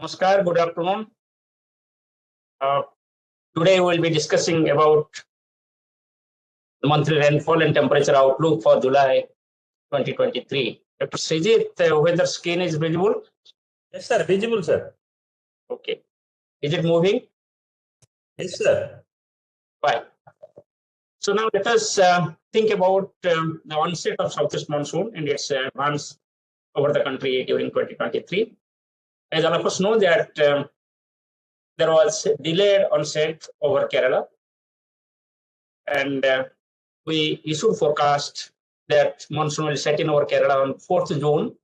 Namaskar, good afternoon. Uh, Today we will be discussing about the monthly rainfall and temperature outlook for July 2023. Dr. Srijit, whether screen is visible? Yes, sir. Visible, sir. Okay. Is it moving? Yes, sir. Fine. So now let us think about the onset of southwest monsoon and its advance over the country during 2023. As all of us know that there was delayed onset over Kerala, and we issued forecast that monsoon will set in over Kerala on 4th June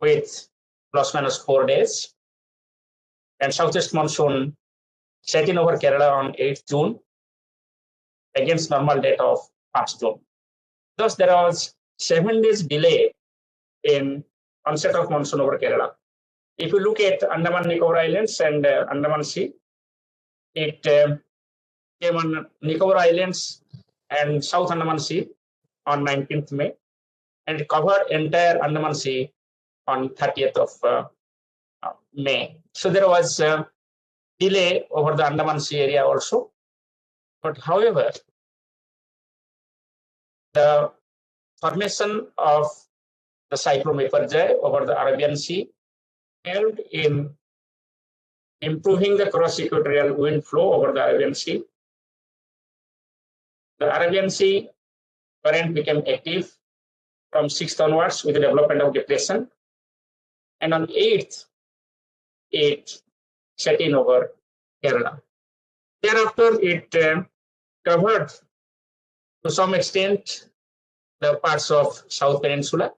with plus minus 4 days, and southwest monsoon set in over Kerala on 8th June against normal date of 1st June. Thus, there was 7 days delay in onset of monsoon over Kerala. If you look at Andaman Nicobar Islands and Andaman Sea, it came on Nicobar Islands and South Andaman Sea on 19th May, and it covered entire Andaman Sea on 30th of May. So there was delay over the Andaman Sea area also. But however, the formation of the cyclone Biparjoy over the Arabian Sea helped in improving the cross-equatorial wind flow over the Arabian Sea. The Arabian Sea current became active from 6th onwards with the development of depression, and on 8th, it set in over Kerala. Thereafter, it covered to some extent the parts of South Peninsula,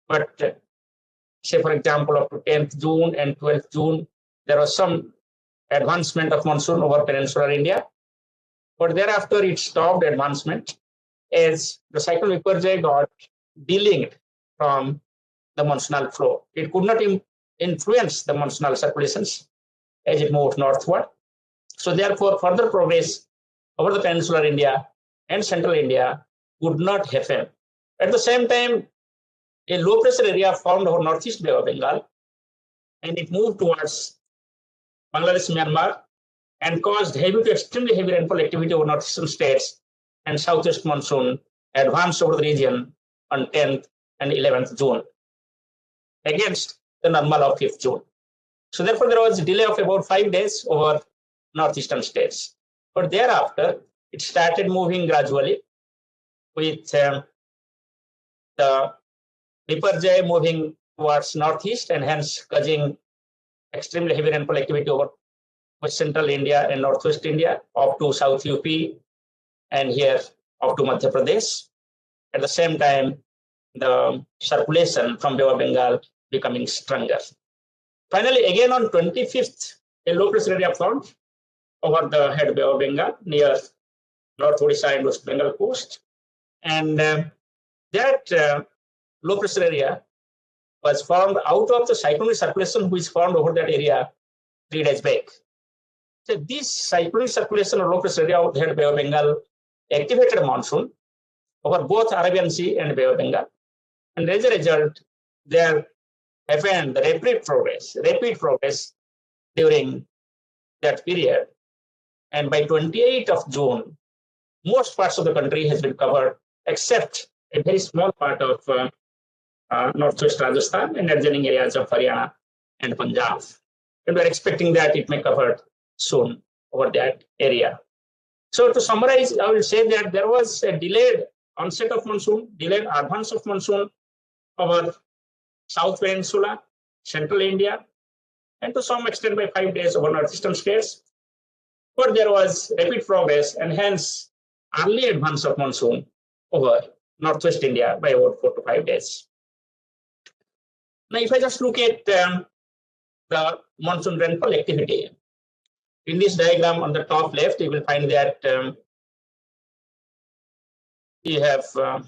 but say for example up to 10th June and 12th June, there was some advancement of monsoon over peninsular India, but thereafter it stopped advancement as the cyclone Biparjoy got delinked from the monsoonal flow. It could not influence the monsoonal circulations as it moved northward. So therefore, further progress over the peninsular India and central India would not happen. At the same time, a low pressure area formed over northeast Bay of Bengal, and it moved towards Bangladesh, Myanmar, and caused heavy to extremely heavy rainfall activity over northeastern states, and southwest monsoon advanced over the region on 10th and 11th June against the normal of 5th June. So therefore, there was a delay of about 5 days over northeastern states. But thereafter, it started moving gradually with the Biparjoy moving towards northeast and hence causing extremely heavy rainfall activity over west central India and northwest India up to South UP and here up to Madhya Pradesh. At the same time, the circulation from Bay of Bengal becoming stronger. Finally, again on 25th, a low pressure area formed over the head Bay of Bengal near North Odisha and West Bengal coast. And that low pressure area was formed out of the cyclonic circulation which formed over that area 3 days back. So this cyclonic circulation or low pressure area out there Bay of Bengal activated a monsoon over both Arabian Sea and Bay of Bengal. And as a result, there happened the rapid progress during that period. And by 28th of June, most parts of the country has been covered except a very small part of northwest Rajasthan and adjoining areas of Haryana and Punjab. And we're expecting that it may cover soon over that area. So to summarize, I will say that there was a delayed onset of monsoon, delayed advance of monsoon over South Peninsula, Central India, and to some extent by 5 days over northeastern states. But there was rapid progress and hence early advance of monsoon over northwest India by about 4 to 5 days. Now, if I just look at the monsoon rainfall activity, in this diagram on the top left, you will find that you have a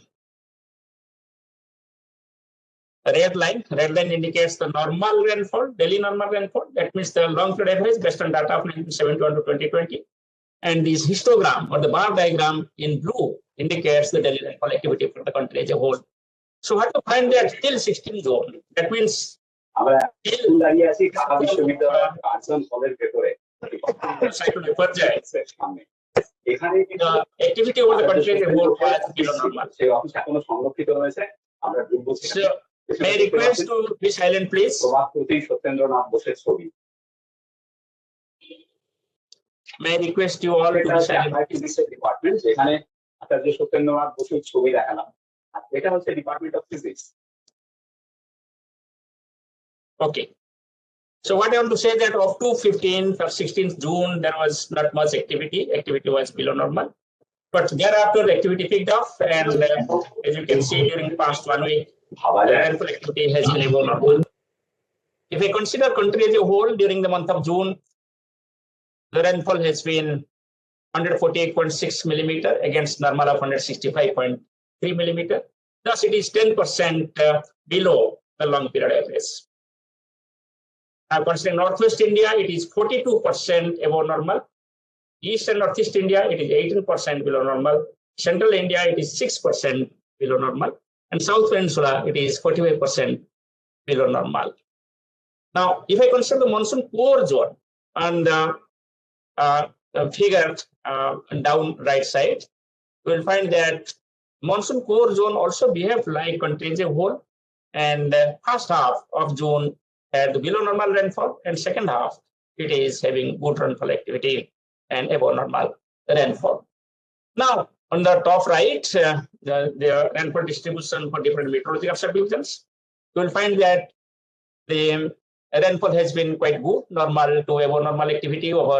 red line. Red line indicates the normal rainfall, daily normal rainfall. That means the long period average based on data of 1971 to 2020. And this histogram or the bar diagram in blue indicates the daily rainfall activity for the country as a whole. So what you find that till 16th June, that means আমরা এখন দাঁড়িয়ে আছি ঢাকা বিশ্ববিদ্যালয়ের Curzon হলের ভেতরে cyclone বিপর্যয়, সামনে। এখানে the activity over the country as a whole was below normal. সেই অফিস এখনো সংরক্ষিত রয়েছে। আমরা ঢুকবো So, may I request to be silent, please? প্রভাত প্রতীক সত্যেন্দ্রনাথ বোসের ছবি। May I request you all to be silent? Department যেখানে আচার্য সত্যেন্দ্রনাথ বসুর ছবি দেখালাম, আর এটা হচ্ছে department of physics. Okay. So what I want to say that up to 15th or 16th June, there was not much activity. Activity was below normal. But thereafter, the activity picked up, and as you can see, during the past 1 week, the rainfall activity has been above normal. If I consider country as a whole, during the month of June, the rainfall has been 148.6 millimeter against normal of 165.3 millimeter. Thus, it is 10% below the long period average. Now, considering Northwest India, it is 42% above normal. East and Northeast India, it is 18% below normal. Central India, it is 6% below normal. And South Peninsula, it is 45% below normal. Now, if I consider the monsoon core zone on the figure down right side, we will find that monsoon core zone also behaved like country as a whole. And first half of June had below normal rainfall, and second half it is having good rainfall activity and above normal rainfall. Now, on the top right, the rainfall distribution for different meteorological subdivisions, you will find that the rainfall has been quite good, normal to above normal activity over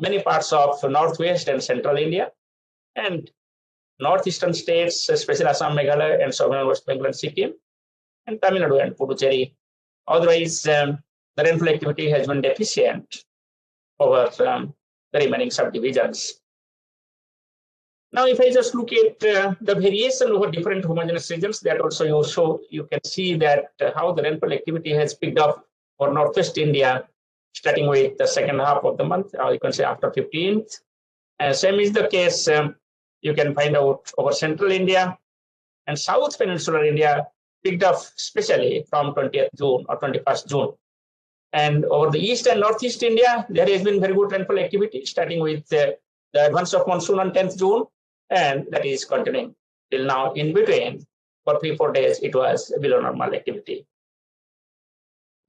many parts of northwest and central India, and northeastern states, especially Assam, Meghalaya, and southern West Bengal and Sikkim, and Tamil Nadu and Puducherry. Otherwise, the rainfall activity has been deficient over the remaining subdivisions. Now, if I just look at the variation over different homogeneous regions, that also you can see that how the rainfall activity has picked up for Northwest India, starting with the second half of the month, or you can say after 15th. Same is the case, you can find out over Central India and South Peninsular India, picked up especially from 20th June or 21st June. And over the East and Northeast India, there has been very good rainfall activity, starting with the advance of monsoon on 10th June, and that is continuing till now. In between, for 3-4 days, it was below normal activity.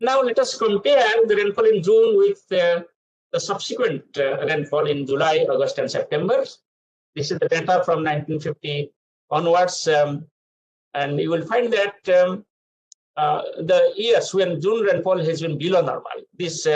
Now, let us compare the rainfall in June with the subsequent rainfall in July, August, and September. This is the data from 1950 onwards. And you will find that the years when June rainfall has been below normal. This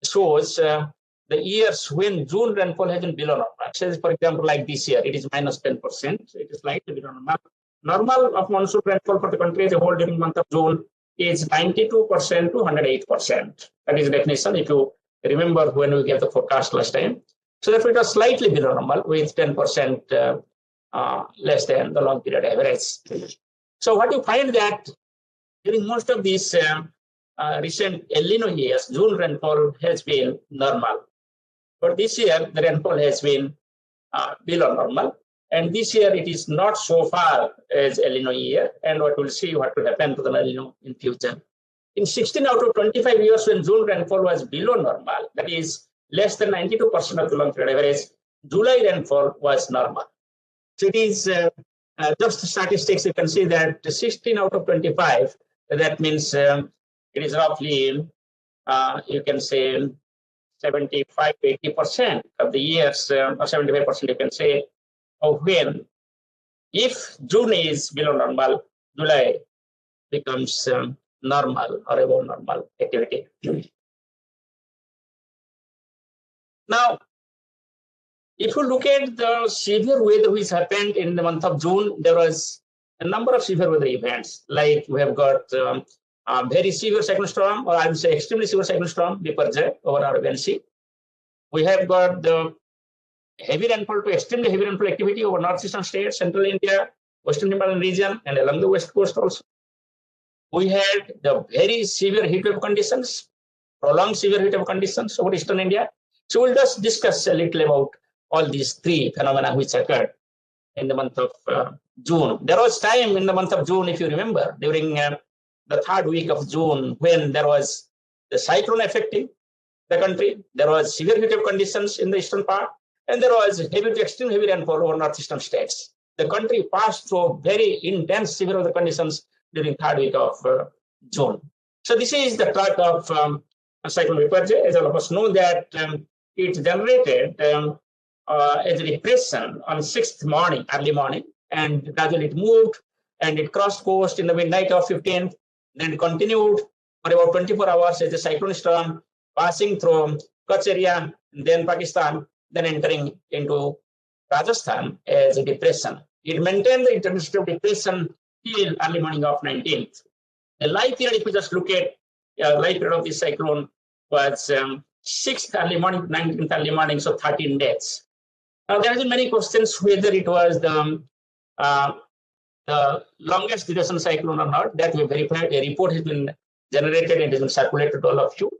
shows the years when June rainfall has been below normal. So, for example, like this year, it is minus 10%. So it is slightly below normal. Normal of monsoon rainfall for the country as a whole during the month of June is 92% to 108%. That is the definition, if you remember when we gave the forecast last time. So therefore, it was slightly below normal with 10% less than the long period average. So what you find that during most of these recent El Nino years, June rainfall has been normal. But this year, the rainfall has been below normal. And this year, it is not so far as El Nino year. And what we'll see what will happen to the El Nino in future. In 16 out of 25 years when June rainfall was below normal, that is less than 92% of the long period average, July rainfall was normal. So it is just statistics, you can see that 16 out of 25, that means it is roughly, you can say 75 to 80% of the years, or 75% you can say, of when, if June is below normal, July becomes normal or above normal activity. Now, if you look at the severe weather which happened in the month of June, there was a number of severe weather events. Like we have got a very severe cyclone storm, or I would say extremely severe cyclone storm, Biparjoy over Arabian Sea. We have got the heavy rainfall to extremely heavy rainfall activity over northeastern states, central India, western Himalayan region, and along the west coast also. We had the very severe heat wave conditions, prolonged severe heat wave conditions over eastern India. So we'll just discuss a little about all these three phenomena which occurred in the month of June. There was time in the month of June, if you remember, during the third week of June, when there was the cyclone affecting the country, there was severe heat wave conditions in the eastern part, and there was heavy to extreme heavy rainfall over northeastern states. The country passed through very intense severe weather conditions during third week of June. So this is the track of cyclone Biparjoy. As all of us know that it generated as a depression on 6th morning, early morning, and gradually it moved and it crossed coast in the midnight of 15th, then it continued for about 24 hours as a cyclone storm, passing through Kutch area, then Pakistan, then entering into Rajasthan as a depression. It maintained the intensity of depression till early morning of 19th. The life period, if we just look at life period of this cyclone, was 6th early morning, 19th early morning, so 13 days. Now, there have been many questions whether it was the longest duration cyclone or not. That we verified. A report has been generated and it has been circulated to all of you.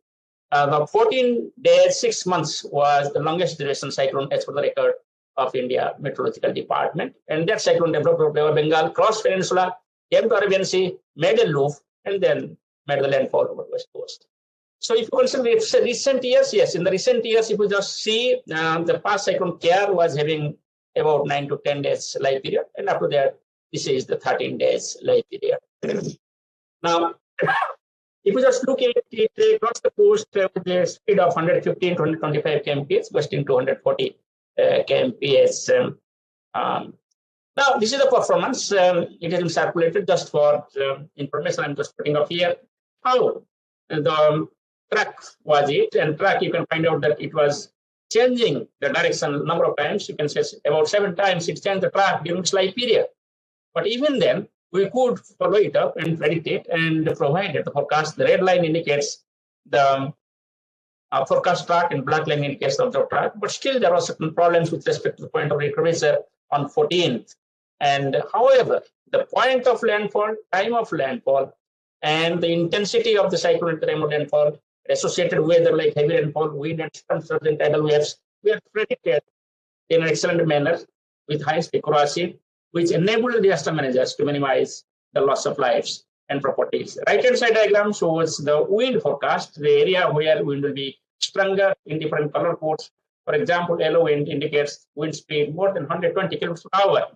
The 14 days, 6 months was the longest duration cyclone as per the record of India Meteorological Department. And that cyclone developed over Bengal, crossed peninsula, came to Arabian Sea, made a loop, and then made the landfall over the west coast. So if you consider recent years, yes, in the recent years, if you just see the past cyclone Care was having about 9 to 10 days life period, and after that, this is the 13 days life period. Now, if you just look at it across the coast with a speed of 115 to 125 kmph, gusting to 140 kmph. Now, this is the performance. It has been circulated just for information. I'm just putting up here how the track was it. And track, you can find out that it was changing the direction number of times. You can say about 7 times it changed the track during its life period. But even then, we could follow it up and predict it and provide the forecast. The red line indicates the forecast track and black line indicates the observed track. But still, there were certain problems with respect to the point of curvature on 14th. And however, the point of landfall, time of landfall, and the intensity of the cyclone at the time of landfall, associated weather like heavy rainfall, wind, and storms and tidal waves, we are predicted in an excellent manner with high accuracy, which enabled the disaster managers to minimize the loss of lives and properties. Right-hand side diagram shows the wind forecast, the area where wind will be stronger in different color codes. For example, yellow wind indicates wind speed more than 120 kilometers per hour.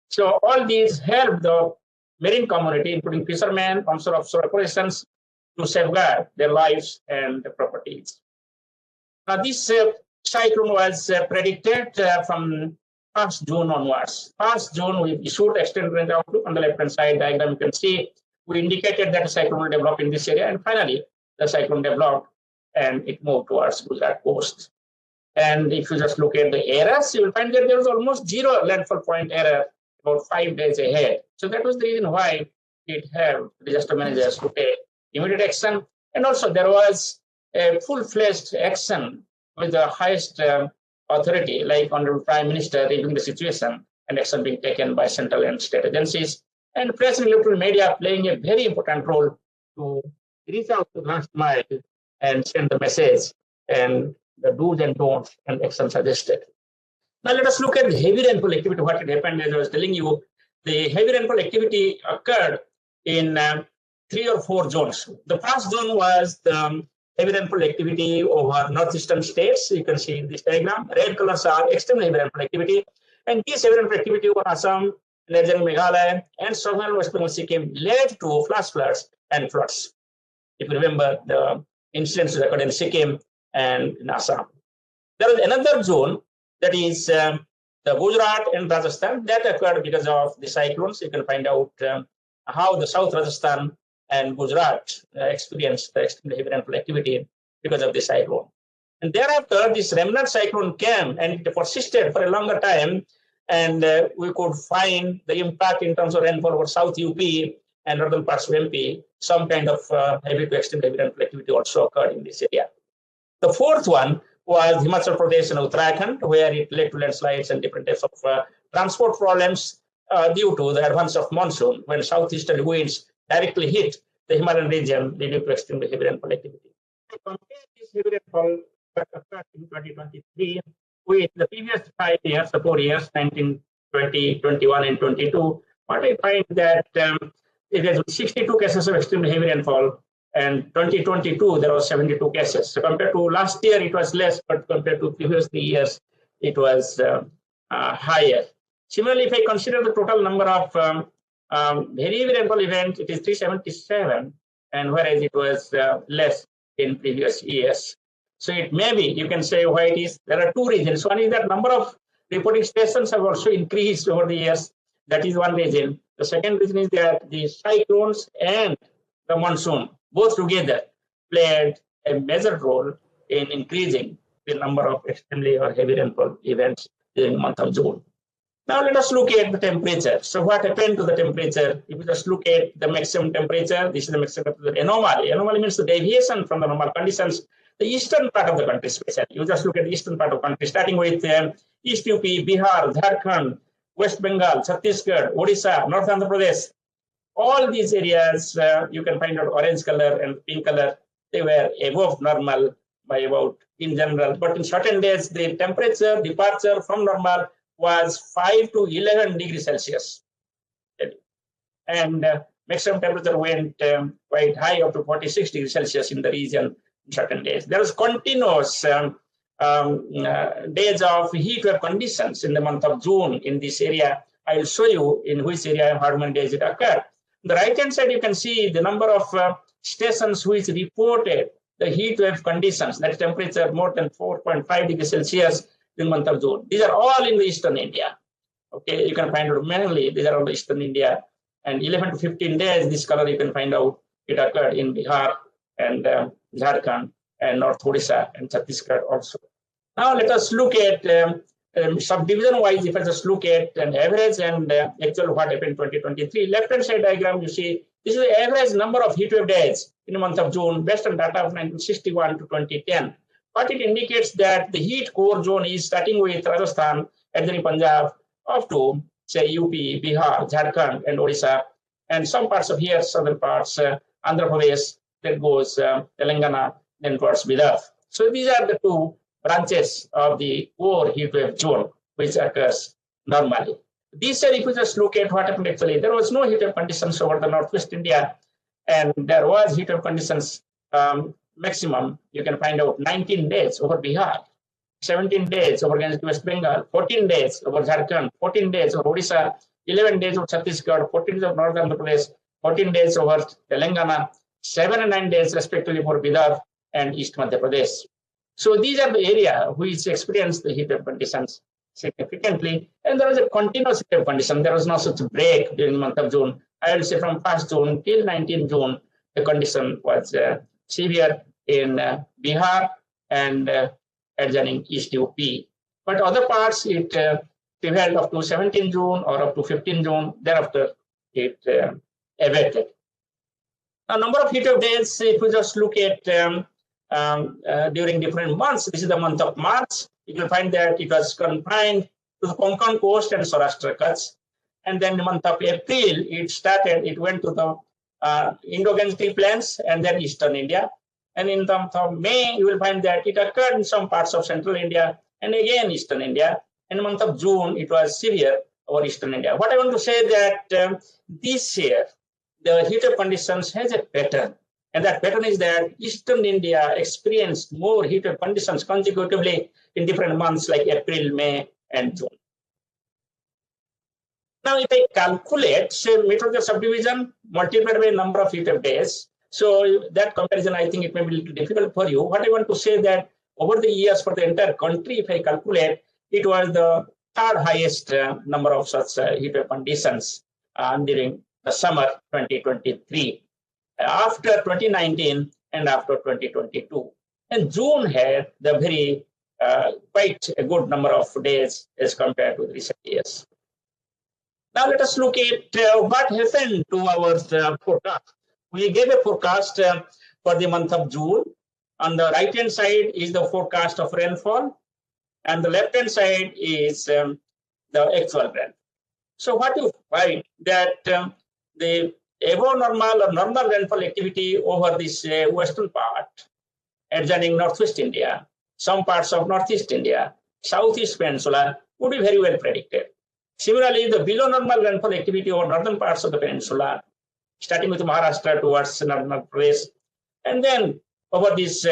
So all these help the marine community, including fishermen, onshore offshore operations, to safeguard their lives and their properties. Now, this cyclone was predicted from 1st June onwards. 1st June, we issued extended range outlook. On the left-hand side diagram, you can see we indicated that a cyclone will develop in this area, and finally, the cyclone developed and it moved towards Gujarat coast. And if you just look at the errors, you will find that there was almost zero landfall point error about 5 days ahead. So that was the reason why it helped disaster managers to take immediate action. And also there was a full-fledged action with the highest authority, like Honorable Prime Minister, reviewing the situation and action being taken by central and state agencies. And press and electronic media playing a very important role to reach out to the last mile and send the message and the do's and don'ts and action suggested. Now let us look at the heavy rainfall activity, what had happened. As I was telling you, the heavy rainfall activity occurred in 3 or 4 zones. The first zone was the heavy rainfall activity over northeastern states. You can see in this diagram, red colors are extreme heavy rainfall activity. And this heavy rainfall activity over Assam, neighboring Meghalaya, and southern West Bengal Sikkim led to flash floods and floods. If you remember the incidents that occurred in Sikkim and in Assam. There is another zone that is the Gujarat and Rajasthan that occurred because of the cyclones. You can find out how the South Rajasthan and Gujarat experienced the extreme heavy rainfall activity because of the cyclone. And thereafter, this remnant cyclone came and it persisted for a longer time, and we could find the impact in terms of rainfall over South UP and northern parts of MP. Some kind of heavy to extreme heavy rainfall activity also occurred in this area. The fourth one was Himachal Pradesh and Uttarakhand, where it led to landslides and different types of transport problems due to the advance of monsoon, when southeasterly winds directly hit the Himalayan region, leading to extremely heavy rainfall activity. To compare this heavy rainfall that occurred in 2023 with the previous 5 years, the 4 years, 19, 20, 21, and 22, what I find that it has 62 cases of extremely heavy rainfall, and 2022 there was 72 cases. So compared to last year, it was less, but compared to previous 3 years, it was higher. Similarly, if I consider the total number of very heavy rainfall events, it is 377, and whereas it was less in previous years. So it may be, you can say why it is. There are two reasons. One is that number of reporting stations have also increased over the years. That is one reason. The second reason is that the cyclones and the monsoon, both together, played a major role in increasing the number of extremely or heavy rainfall events during the month of June. Now let us look at the temperature. So what happened to the temperature? If we just look at the maximum temperature, this is the maximum temperature anomaly. Anomaly means the deviation from the normal conditions. The eastern part of the country, especially. You just look at the eastern part of the country, starting with East UP, Bihar, Jharkhand, West Bengal, Chhattisgarh, Odisha, North Andhra Pradesh. All these areas, you can find out orange color and pink color. They were above normal by about in general. But in certain days, the temperature departure from normal was 5 to 11 degrees Celsius. And maximum temperature went quite high, up to 46 degrees Celsius in the region in certain days. There was continuous days of heat wave conditions in the month of June in this area. I will show you in which area and how many days it occurred. On the right-hand side, you can see the number of stations which reported the heat wave conditions, that temperature more than 4.5 degrees Celsius in the month of June. These are all in the eastern India. Okay, you can find out mainly these are all the eastern India. And 11 to 15 days, this color you can find out it occurred in Bihar and Jharkhand and North Odisha and Chhattisgarh also. Now let us look at subdivision-wise. If I just look at an average and actual what happened in 2023, left-hand side diagram, you see this is the average number of heat wave days in the month of June based on data of 1961 to 2010. But it indicates that the heat core zone is starting with Rajasthan, and then Punjab, up to say UP, Bihar, Jharkhand, and Odisha, and some parts of here, southern parts, Andhra Pradesh, then goes Telangana, then towards Bihar. So these are the two branches of the core heat wave zone which occurs normally. This year, if you just look at what happened actually, there was no heat wave conditions over the northwest India, and there was heat wave conditions maximum. You can find out 19 days over Bihar, 17 days over West Bengal, 14 days over Jharkhand, 14 days over Odisha, 11 days over Chhattisgarh, 14 days over North Andhra Pradesh, 14 days over Telangana, 7 and 9 days respectively for Bihar and East Madhya Pradesh. So these are the area which experienced the heat wave conditions significantly, and there was a continuous heat wave condition. There was no such break during the month of June. I will say from 1st June till 19th June, the condition was severe in Bihar and adjoining East UP. But other parts, it prevailed up to 17 June or up to 15 June. Thereafter, it abated. A number of heat wave days, if we just look at during different months, this is the month of March, you will find that it was confined to the Konkan coast and Saurashtra Kutch. And then the month of April, it went to the Indo-Gangetic plains and then eastern India. And in the month of May, you will find that it occurred in some parts of central India and again eastern India. In the month of June, it was severe over eastern India. What I want to say that this year, the heat wave conditions has a pattern. And that pattern is that eastern India experienced more heat wave conditions consecutively in different months like April, May, and June. Now, if I calculate, say, meteorological subdivision multiplied by number of heat wave days, so that comparison, I think it may be a little difficult for you. What I want to say that over the years for the entire country, if I calculate, it was the third highest number of such heat wave conditions during the summer 2023, after 2019 and after 2022. And June had the very quite a good number of days as compared to the recent years. Now let us look at what happened to our forecast. We gave a forecast for the month of June. On the right-hand side is the forecast of rainfall, and the left-hand side is the actual rainfall. So what you find that the above normal or normal rainfall activity over this western part, adjoining northwest India, some parts of northeast India, southeast peninsula would be very well predicted. Similarly, the below normal rainfall activity over northern parts of the peninsula starting with Maharashtra towards Andhra Pradesh, and then over this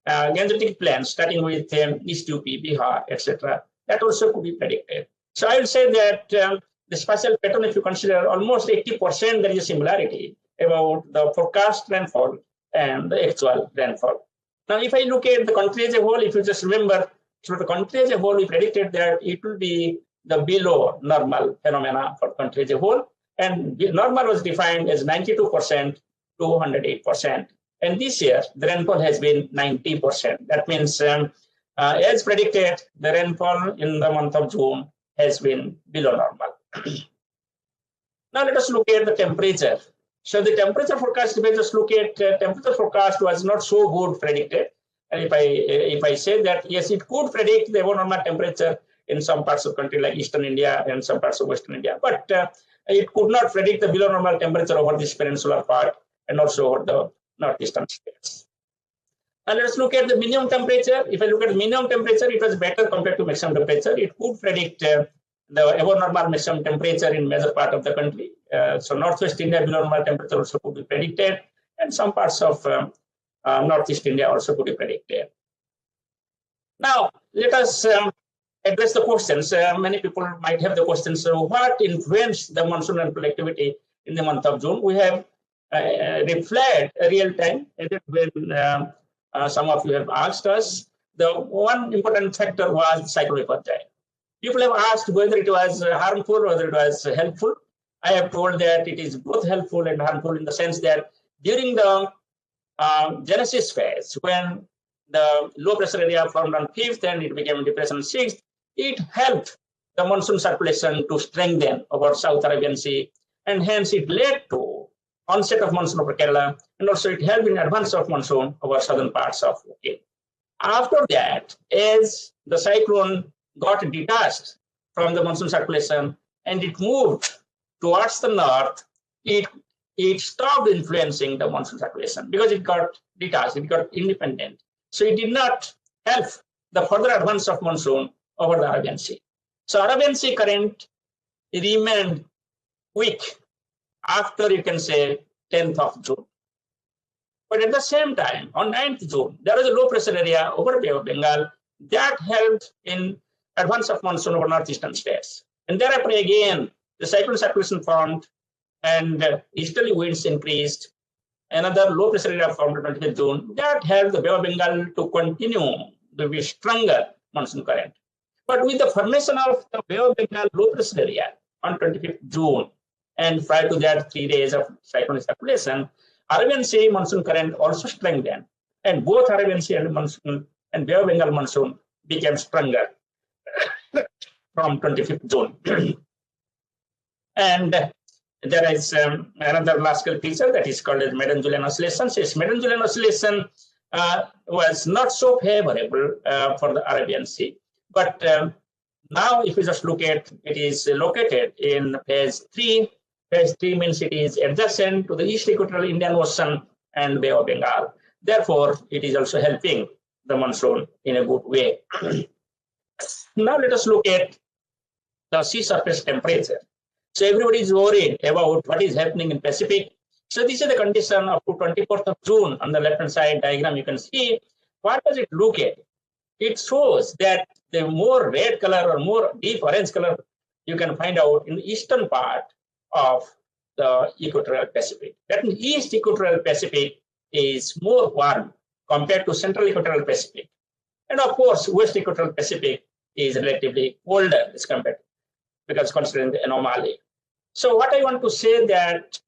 Gangetic plains, starting with East UP, Bihar, etc. That also could be predicted. So I will say that the spatial pattern, if you consider almost 80%, there is a similarity about the forecast rainfall and the actual rainfall. Now, if I look at the country as a whole, if you just remember, so the country as a whole, we predicted that it will be the below normal phenomena for the country as a whole. And normal was defined as 92% to 108%. And this year, the rainfall has been 90%. That means, as predicted, the rainfall in the month of June has been below normal. Now, let us look at the temperature. So the temperature forecast, if I just look at temperature forecast, was not so good predicted. And if I say that, yes, it could predict the above-normal temperature in some parts of the country like Eastern India and some parts of Western India, but it could not predict the below-normal temperature over this peninsular part and also over the northeastern states. And let's look at the minimum temperature. If I look at the minimum temperature, it was better compared to maximum temperature. It could predict the above-normal maximum temperature in major part of the country. So Northwest India below-normal temperature also could be predicted, and some parts of Northeast India also could be predicted. Now, let us address the questions. Many people might have the questions. So what influenced the monsoon rainfall activity in the month of June? We have replayed real time when some of you have asked us. The one important factor was cyclone Biparjoy. People have asked whether it was harmful or whether it was helpful. I have told that it is both helpful and harmful in the sense that during the genesis phase, when the low pressure area formed on 5th and it became depression on 6th, it helped the monsoon circulation to strengthen over South Arabian Sea, and hence it led to onset of monsoon over Kerala, and also it helped in advance of monsoon over southern parts of UK. After that, as the cyclone got detached from the monsoon circulation and it moved towards the north, it stopped influencing the monsoon circulation because it got detached, it got independent. So it did not help the further advance of monsoon over the Arabian Sea. So Arabian Sea current remained weak after, you can say, 10th of June. But at the same time, on 9th June, there was a low pressure area over Bay of Bengal that helped in advance of monsoon over northeastern states. And thereafter again, the cyclone circulation formed and easterly winds increased. Another low pressure area formed on 25th June that helped the Bay of Bengal to continue to be stronger monsoon current. But with the formation of the Bay of Bengal low pressure area on 25th June, and prior to that 3 days of cyclone circulation, Arabian Sea monsoon current also strengthened, and both Arabian Sea and monsoon and Bay of Bengal monsoon became stronger from 25th June. And there is another classical feature that is called as Madden-Julian oscillation. This Madden-Julian oscillation was not so favorable for the Arabian Sea, but now if you just look at, it is located in phase 3. Phase 3 means it is adjacent to the East Equatorial Indian Ocean and Bay of Bengal. Therefore, it is also helping the monsoon in a good way. Now let us look at the sea surface temperature. So everybody is worried about what is happening in Pacific. So this is the condition up to 24th of June. On the left-hand side diagram, you can see what does it look at. It shows that the more red color or more deep orange color you can find out in the eastern part of the equatorial Pacific. That means East Equatorial Pacific is more warm compared to Central Equatorial Pacific. And of course, West Equatorial Pacific is relatively colder as compared, because considering the anomaly. So what I want to say that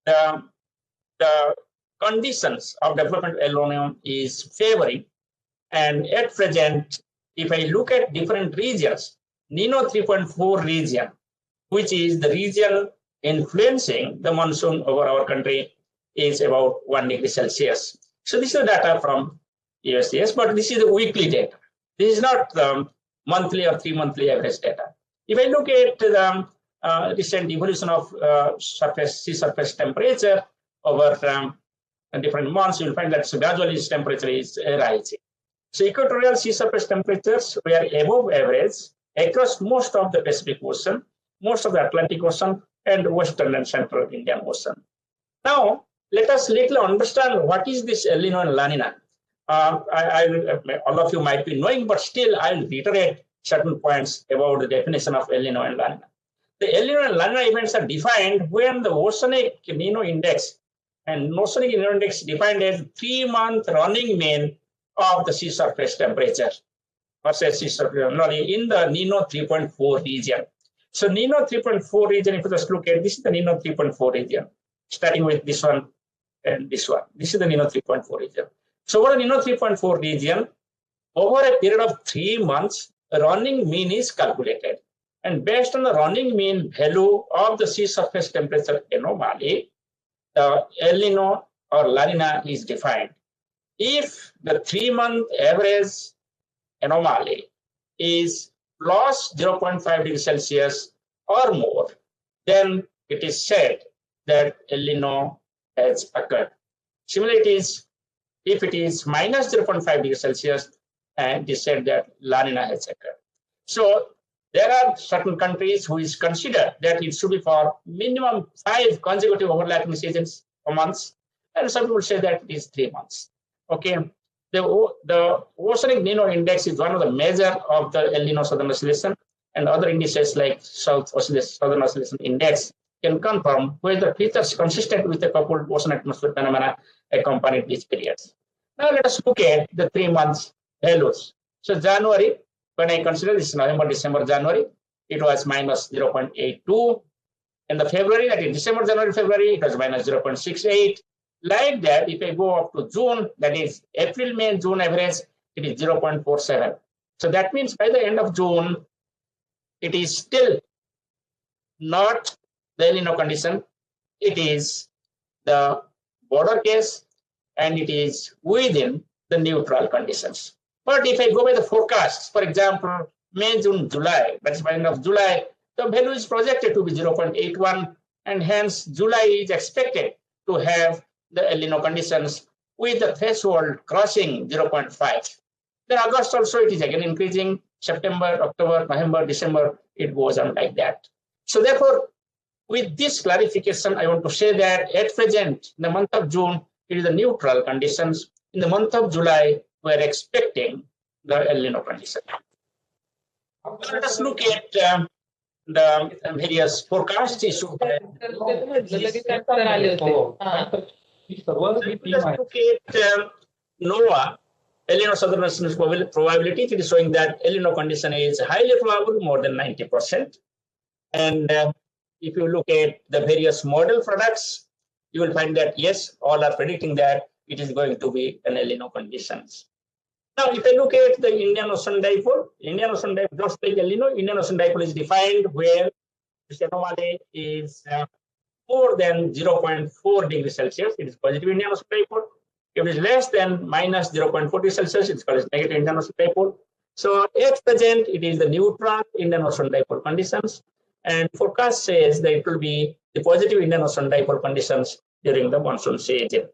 the conditions of development of El Nino is favoring, and at present, if I look at different regions, Nino 3.4 region, which is the region influencing the monsoon over our country, is about 1 degree Celsius. So this is the data from USGS, but this is the weekly data. This is not the monthly or 3-monthly average data. If I look at the recent evolution of sea surface temperature over different months, you'll find that gradually its temperature is rising. So equatorial sea surface temperatures were above average across most of the Pacific Ocean, most of the Atlantic Ocean, and Western and Central Indian Ocean. Now, let us little understand what is this El Nino and La Nina. All of you might be knowing, but still I'll reiterate certain points about the definition of El Nino and La Nina. The El Nino and La Nina events are defined when the oceanic Nino index and oceanic Nino index defined as 3-month running mean of the sea surface temperature versus sea surface in the Nino 3.4 region. So Nino 3.4 region, if you just look at this is the Nino 3.4 region, starting with this one and this one. This is the Nino 3.4 region. So over the Nino 3.4 region, over a period of 3 months, the running mean is calculated. And based on the running mean value of the sea surface temperature anomaly, the El Nino or La Nina is defined. If the 3-month average anomaly is plus 0.5 degrees Celsius or more, then it is said that El Nino has occurred. Similarly, if it is minus 0.5 degrees Celsius, and it is said that La Nina has occurred. So there are certain countries who is considered that it should be for minimum 5 consecutive overlapping seasons or months, and some people say that it is 3 months. Okay, the oceanic Nino index is one of the measure of the El Nino Southern Oscillation, and other indices like Southern Oscillation Index can confirm whether features consistent with the coupled ocean atmosphere phenomena accompanied these periods. Now let us look at the 3 months values. So January, when I consider this November, December, January, it was minus 0.82. In the February, that is December, January, February, it was minus 0.68. Like that, if I go up to June, that is April, May, June average, it is 0.47. So that means by the end of June, it is still not the El Nino condition. It is the border case and it is within the neutral conditions. But if I go by the forecasts, for example, May, June, July, that is by the end of July, the value is projected to be 0.81, and hence July is expected to have the El Nino conditions with the threshold crossing 0.5. Then August also it is again increasing, September, October, November, December, it goes on like that. So therefore, with this clarification, I want to say that at present, in the month of June, it is the neutral conditions. In the month of July, we are expecting the El Nino condition. Let us look at the various forecasts issued. Let us look at NOAA, El Nino Southern Oscillation probability. It is showing that El Nino condition is highly probable, more than 90%. And if you look at the various model products, you will find that yes, all are predicting that it is going to be an El Nino conditions. Now, if I look at the Indian Ocean Dipole, just like El Nino, Indian Ocean Dipole is defined where this anomaly is more than 0.4 degrees Celsius, it is positive Indian Ocean Dipole. If it is less than minus 0.4 degrees Celsius, it's called negative Indian Ocean Dipole. So at present, it is the neutral Indian Ocean Dipole conditions. And forecast says that it will be the positive Indian Ocean Dipole conditions during the monsoon season.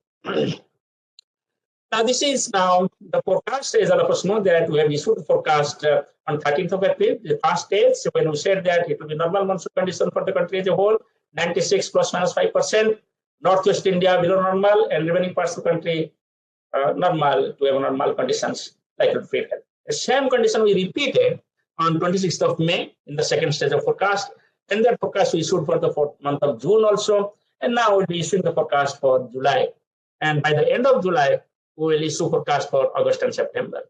Now, this is now the forecast, as all of us know that we have issued the forecast on 13th of April, the past days, when we said that it will be normal monsoon condition for the country as a whole, 96 plus minus 5%, Northwest India below normal, and remaining parts of the country normal to have normal conditions like it prevail. The same condition we repeated on 26th of May in the second stage of forecast, and that forecast we issued for the month of June also, and now we'll be issuing the forecast for July. And by the end of July, we will issue forecast for August and September.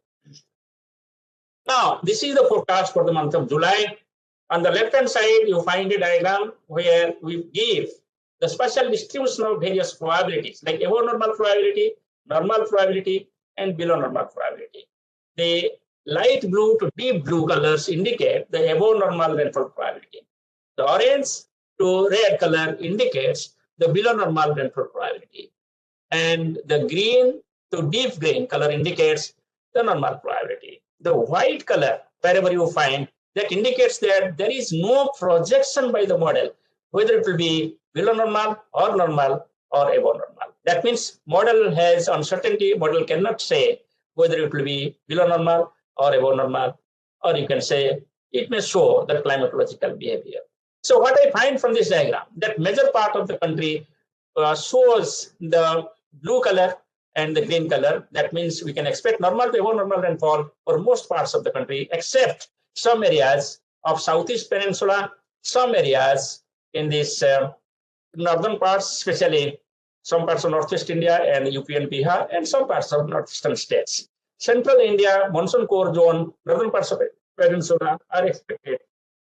Now, this is the forecast for the month of July. On the left-hand side, you find a diagram where we give the spatial distribution of various probabilities, like above normal probability, and below normal probability. The light blue to deep blue colors indicate the above normal rainfall probability. The orange to red color indicates the below normal rainfall probability. And the green to deep green color indicates the normal probability. The white color, wherever you find, that indicates that there is no projection by the model, whether it will be below normal or above normal. That means model has uncertainty. Model cannot say whether it will be below normal or above normal, or you can say it may show the climatological behavior. So what I find from this diagram, that major part of the country shows the blue color and the green color. That means we can expect normal to above normal rainfall for most parts of the country, except some areas of Southeast Peninsula, some areas in this northern parts, especially some parts of Northwest India and UP and Bihar, and some parts of northeastern states. Central India, monsoon core zone, northern parts of Peninsula are expected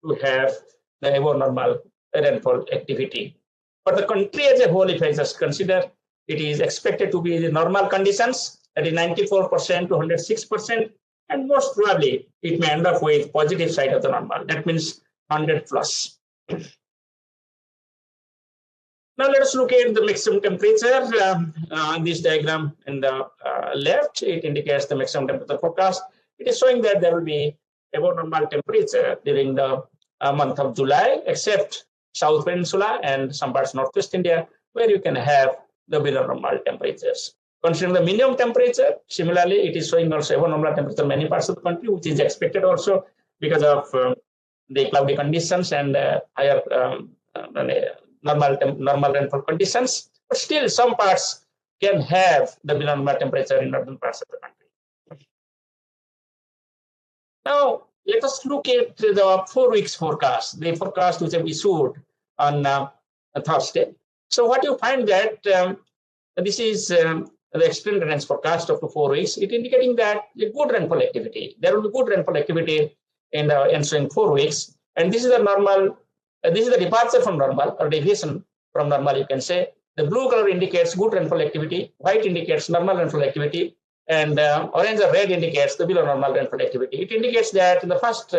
to have the above normal rainfall activity. For the country as a whole, if I just consider, it is expected to be the normal conditions, that is 94% to 106%, and most probably it may end up with positive side of the normal. That means 100 plus. Now let us look at the maximum temperature. On this diagram in the left, it indicates the maximum temperature forecast. It is showing that there will be above normal temperature during the month of July, except South Peninsula and some parts of Northwest India, where you can have the below normal temperatures. Considering the minimum temperature, similarly, it is showing also above normal temperature in many parts of the country, which is expected also because of the cloudy conditions and higher normal rainfall conditions. But still, some parts can have the below normal temperature in northern parts of the country. Now, let us look at the 4 weeks forecast, the forecast which have issued on Thursday. So what you find that this is the extended range forecast of the 4 weeks. It indicating that the good rainfall activity. There will be good rainfall activity in the ensuing 4 weeks, and this is the normal. This is the departure from normal or deviation from normal. You can say the blue color indicates good rainfall activity, white indicates normal rainfall activity, and orange or red indicates the below normal rainfall activity. It indicates that in the first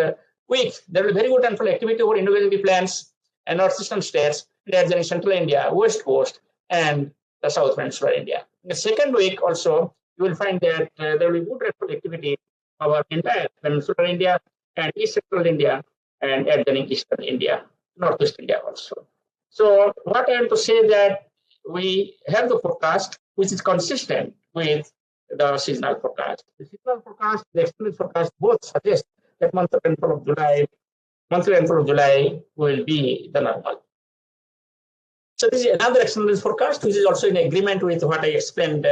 week there will be very good rainfall activity over Indo-Gangetic plains and northeastern states, in central India, west coast, and the south peninsular India. In the second week also, you will find that there will be good rainfall activity over entire peninsular India and east central India and adjoining eastern India, northwest India also. So what I want to say that we have the forecast which is consistent with the seasonal forecast. The seasonal forecast, the extended forecast both suggest that monthly rainfall of July will be the normal. So this is another extended forecast which is also in agreement with what I explained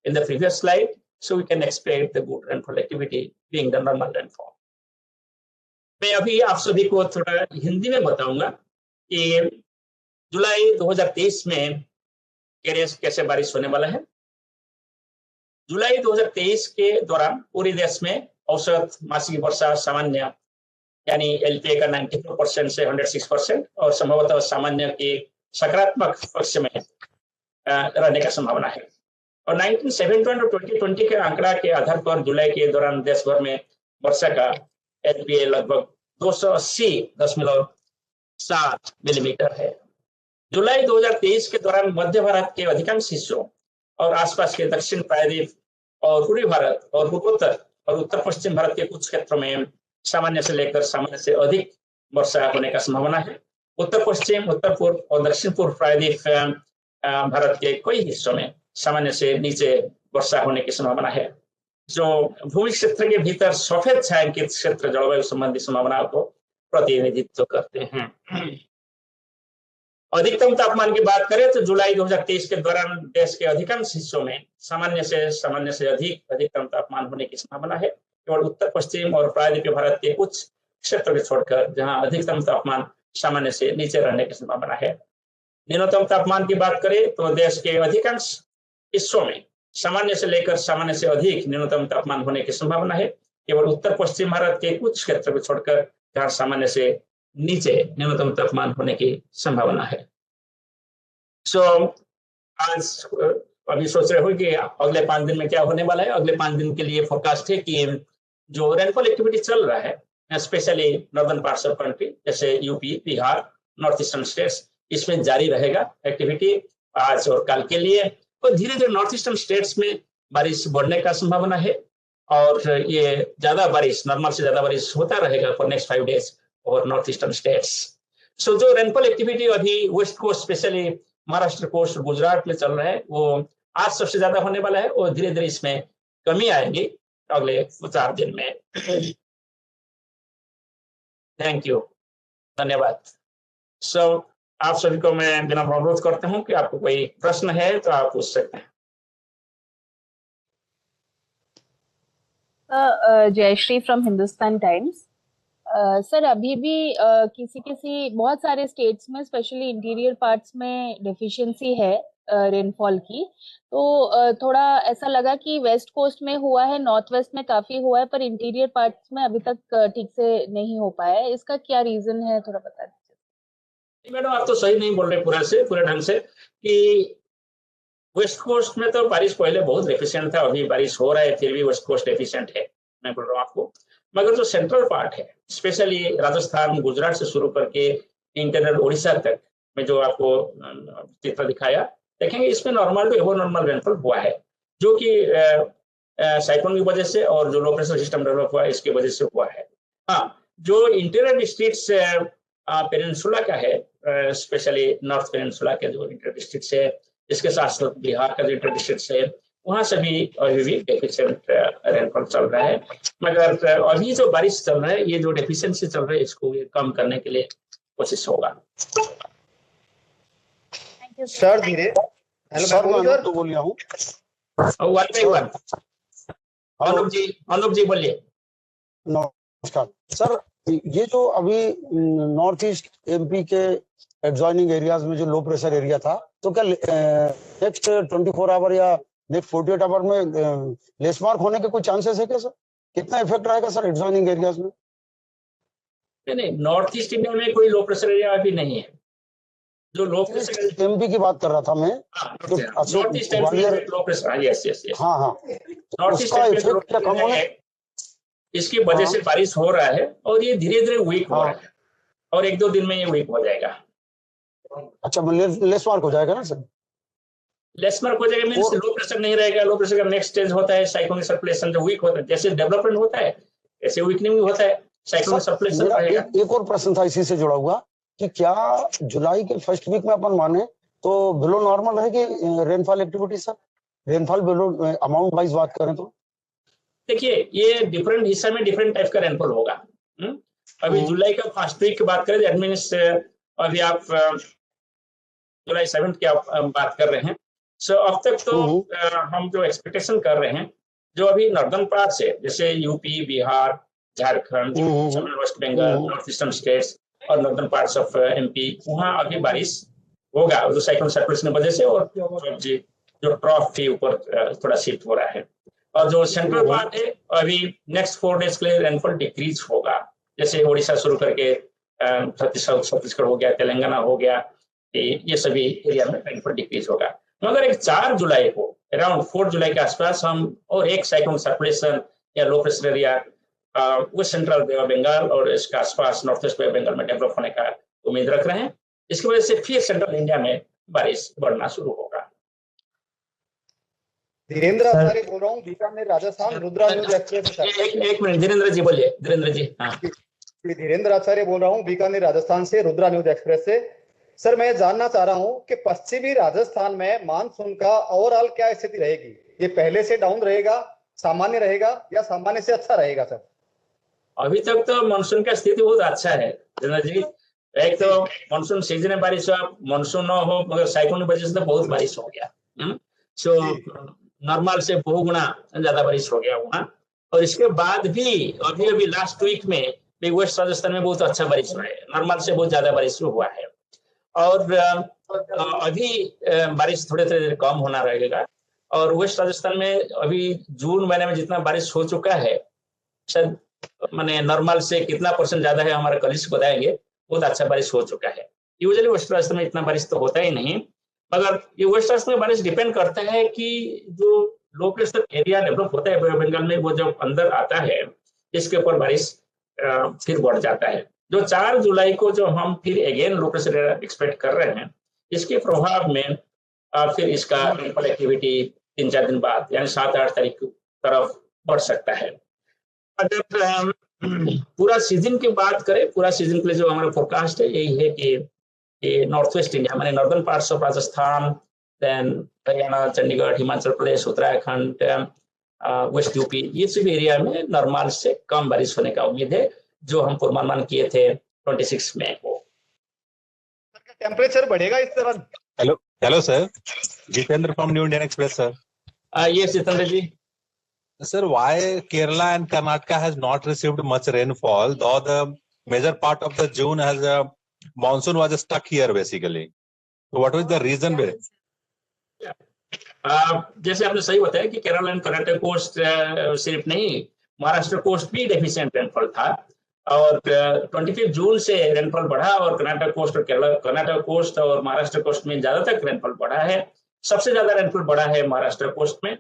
in the previous slide. So we can expect the good rainfall activity being the normal rainfall. मैं अभी आप सभी को थोड़ा हिंदी में बताऊंगा कि जुलाई 2023 में कैसे बारिश होने वाला है। जुलाई 2023 के दौरान पूरे देश में औसत मासिक वर्षा सामान्य यानी एलपीए का 94% से 106% और संभवतः सामान्य के सकारात्मक पक्ष में रहने का संभावना है। और 1971 और 2020 के आंकड़ा के आधार पर जुलाई के दौरान देश भर में वर्षा का एलपीए लगभग 280.7 मिलीमीटर है। जुलाई 2023 के दौरान मध्य भारत के अधिकांश हिस्सों और आसपास के दक्षिण प्रायद्वीप और पूर्वी भारत और पूर्वोत्तर और उत्तर पश्चिम भारत के कुछ क्षेत्रों में सामान्य से लेकर सामान्य से अधिक वर्षा होने का संभावना है। उत्तर पश्चिम, उत्तर पूर्व और दक्षिण पूर्व प्रायद्वीप भारत के कई हिस्सों में सामान्य से नीचे वर्षा होने की संभावना है, जो भूमि क्षेत्र के भीतर सफेद छायांकित क्षेत्र जलवायु संबंधी संभावनाओं को प्रतिनिधित्व करते हैं। अधिकतम तापमान की बात करें तो जुलाई 2023 के दौरान देश के अधिकांश हिस्सों में सामान्य से अधिक अधिकतम तापमान होने की संभावना है। केवल उत्तर पश्चिम और प्रायद्वीपीय भारत के कुछ क्षेत्रों को छोड़कर जहां अधिकतम तापमान सामान्य से नीचे रहने की संभावना है। न्यूनतम तापमान की बात करें तो देश के अधिकांश हिस्सों में सामान्य से लेकर सामान्य से अधिक न्यूनतम तापमान होने की संभावना है। केवल उत्तर पश्चिम भारत के कुछ क्षेत्रों को छोड़कर जहां सामान्य से नीचे न्यूनतम तापमान होने की संभावना है। आज अभी सोच रहे हो कि अगले 5 दिन में क्या होने वाला है। अगले 5 दिन के लिए फोरकास्ट है कि जो रेनफॉल एक्टिविटी चल रहा है specially northern parts of country जैसे UP, Bihar, north eastern states, इसमें जारी रहेगा एक्टिविटी आज और कल के लिए। और धीरे धीरे नॉर्थ ईस्टर्न स्टेट्स में बारिश बढ़ने का संभावना है और ये ज्यादा बारिश, नॉर्मल से ज्यादा बारिश होता रहेगा फॉर नेक्स्ट 5 डेज और नॉर्थ ईस्टर्न स्टेट्स। सो जो रेनफॉल एक्टिविटी अभी west coast specially Maharashtra coast, Gujarat में चल रहा है वो आज सबसे ज्यादा होने वाला है और धीरे धीरे इसमें कमी आएगी अगले 4 दिन में। थैंक यू, धन्यवाद। सो आप सभी को मैं विनम्र अनुरोध करता हूं कि आपको कोई प्रश्न है तो आप पूछ सकते हैं। Jayashree from Hindustan Times. Sir अभी भी किसी किसी बहुत सारे स्टेट्स में स्पेशली इंटीरियर पार्ट्स में डेफिशिएंसी है रेनफॉल की, तो थोड़ा ऐसा लगा कि वेस्ट कोस्ट में हुआ है, नॉर्थ वेस्ट में काफी हुआ है, पर इंटीरियर पार्ट्स में अभी तक ठीक से नहीं हो पाया है। इसका क्या रीजन है, थोड़ा बता दीजिए। मैडम आप तो सही नहीं बोल रहे पूरे ढंग से कि वेस्ट कोस्ट में तो बारिश पहले बहुत डेफिशिएंट था, अभी बारिश हो रहा है फिर भी वेस्ट कोस्ट डेफिशिएंट है, मैं बोल रहा हूँ आपको। मगर जो सेंट्रल पार्ट है स्पेशली राजस्थान गुजरात से शुरू करके इंटरनल उड़ीसा तक में जो आपको चित्र दिखाया, देखेंगे इसमें नॉर्मल टू एबो नॉर्मल रेनफॉल हुआ है, जो कि साइक्लोन की वजह से और जो लो प्रेशर सिस्टम डेवलप हुआ है इसकी वजह से हुआ है। हाँ, जो इंटीरियर डिस्ट्रिक्ट्स पेनिनसुला का है, स्पेशली नॉर्थ पेनिनसुला के जो इंटीरियर डिस्ट्रिक्ट्स है, इसके साथ साथ बिहार का जो इंटीरियर डिस्ट्रिक्ट्स है, वहां से भी अभी भी डेफिशिएंट रेनफॉल चल रहा है। मगर अभी जो बारिश चल रहा है, ये जो डेफिशिएंसी चल रहा है, इसको कम करने के लिए कोशिश होगा। सर धीरे सर मैं तो बोल रहा हूँ वन बाय वन। अनुप जी बोलिए। नमस्कार सर, ये जो अभी नॉर्थ ईस्ट एमपी के एडजॉइनिंग एरियाज में जो लो प्रेशर एरिया था, तो क्या नेक्स्ट 24 आवर या नेक्स्ट 48 आवर में लेस मार्क होने के कोई चांसेस है क्या सर? कितना इफेक्ट रहेगा सर एडजॉइनिंग एरियाज में? नहीं, नॉर्थ ईस्ट इंडिया में कोई लो प्रेशर एरिया अभी नहीं है। जो लो प्रेशर एमपी की बात कर रहा था मैं। नॉर्थ ईस्ट में low pressure, yes yes yes, हाँ हाँ, नॉर्थ ईस्ट उसका इफेक्ट क्या कम होने? इसकी वजह से बारिश हो रहा है और ये धीरे धीरे वीक हो रहा है और 1-2 दिन में ये वीक हो जाएगा। अच्छा, लेस मार्क हो जाएगा ना सर? लेस मार्क हो जाएगा मींस लो प्रेशर नहीं रहेगा। लो प्रेशर का नेक्स्ट स्टेज होता है साइक्लोनिक सर्कुलेशन, जो वीक होता है, जैसे डेवलपमेंट होता है ऐसे वीकनिंग भी होता है, साइक्लोनिक सर्कुलेशन रहेगा। एक और प्रश्न था इसी से जुड़ा हुआ कि क्या जुलाई के फर्स्ट वीक में अपन माने तो बिलो नॉर्मल रहेगी rainfall activity sir? Rainfall below amount wise बात करें तो देखिए, ये डिफरेंट हिस्सा में डिफरेंट टाइप का रेनफॉल होगा। अभी जुलाई का फर्स्ट वीक की बात करें, दैट मींस अभी आप जुलाई 7 की आप बात कर रहे हैं। सो अब तक तो हम जो एक्सपेक्टेशन कर रहे हैं, जो अभी नॉर्दर्न पार्ट से जैसे UP, Bihar, Jharkhand, West Bengal, north eastern states और नॉर्दर्न पार्ट्स ऑफ एमपी, वहाँ अभी बारिश होगा जो साइक्लोन सर्कुलेशन की वजह से, और जो ट्रॉफ के ऊपर थोड़ा शिफ्ट हो रहा है। और जो सेंट्रल पार्ट है, अभी नेक्स्ट 4 डेज के लिए रेनफॉल डिक्रीज होगा, जैसे उड़ीसा शुरू करके छत्तीसगढ़ हो गया, तेलंगाना हो गया, ये सभी एरिया में रेनफॉल डिक्रीज होगा। मगर एक 4 जुलाई को अराउंड 4 जुलाई के आसपास हम और एक साइक्लोन सर्कुलेशन या लो प्रेशर एरिया वो सेंट्रल बे ऑफ बंगाल और इसके आसपास north east Bay of Bengal में डेवलप होने का उम्मीद रख रहे हैं। इसकी वजह से फिर सेंट्रल इंडिया में बारिश बढ़ना शुरू होगा। धीरेन्द्र आचार्य बोल रहा हूँ, बीकानेर राजस्थान, रुद्रा न्यूज एक्सप्रेस। एक मिनट धीरेन्द्र जी बोलिए। धीरेन्द्र जी। हाँ, धीरेन्द्र आचार्य बोल रहा हूँ, बीकानेर राजस्थान से, रुद्रा न्यूज एक्सप्रेस से। सर मैं जानना चाह रहा हूँ कि पश्चिमी राजस्थान में मानसून का ओवरऑल क्या स्थिति रहेगी? ये पहले से डाउन रहेगा, सामान्य रहेगा या सामान्य से अच्छा रहेगा सर? अभी तक तो मानसून का स्थिति बहुत अच्छा है धीरेन्द्र जी। एक तो मानसून सीजन में बारिश हुआ, मानसून न हो मगर साइक्लोन की वजह से तो बहुत बारिश हो गया। सो नॉर्मल से बहुगुना ज्यादा बारिश हो गया वहाँ। और इसके बाद भी अभी लास्ट वीक में भी वेस्ट राजस्थान में बहुत अच्छा बारिश हुआ है, नॉर्मल से बहुत ज्यादा बारिश हुआ है। और अभी बारिश थोड़े थोड़े कम होना रहेगा। और वेस्ट राजस्थान में अभी जून महीने में जितना बारिश हो चुका है, शायद माने नॉर्मल से कितना % ज्यादा है हमारे कलीग्स बताएंगे, बहुत अच्छा बारिश हो चुका है। यूजुअली वेस्ट राजस्थान में इतना बारिश तो होता ही नहीं, मगर ये वेस्ट राजस्थान में बारिश डिपेंड करता है कि जो लो प्रेशर एरिया डेवलप होता है बंगाल में, वो जब अंदर आता है इसके ऊपर बारिश फिर बढ़ जाता है। जो 4 जुलाई को जो हम फिर अगेन लो प्रेशर एरिया एक्सपेक्ट कर रहे हैं, इसके प्रभाव में फिर इसका रेनफॉल एक्टिविटी 3-4 दिन बाद यानी 7-8 तारीख की तरफ बढ़ सकता है। अगर पूरा सीजन की बात करें, पूरा सीजन के लिए जो हमारा फोरकास्ट है यही है कि नॉर्थ वेस्ट इंडिया माने northern parts of Rajasthan, then Haryana, Chandigarh, Himachal Pradesh, Uttarakhand, West UP, ये सभी एरिया में नॉर्मल से कम बारिश होने का उम्मीद है, जो हम पूर्वानुमान किए थे 26 मई को। टेम्परेचर बढ़ेगा इस तरह? Hello, sir. Jitendra from New Indian Express, sir. Yes, Jitendra ji. Sir, why Kerala and Karnataka has not received much rainfall, though the major part of the June has a monsoon was stuck here basically. So what was the reason behind? जैसे आपने सही बताया कि Kerala and Karnataka coast सिर्फ नहीं, Maharashtra coast भी deficient rainfall था और 25 जून से रेनफॉल बढ़ा और कर्नाटक कोस्ट और कर्नाटक कोस्ट और महाराष्ट्र कोस्ट में ज्यादा तक रेनफॉल बढ़ा है। सबसे ज्यादा रेनफॉल बढ़ा है महाराष्ट्र कोस्ट में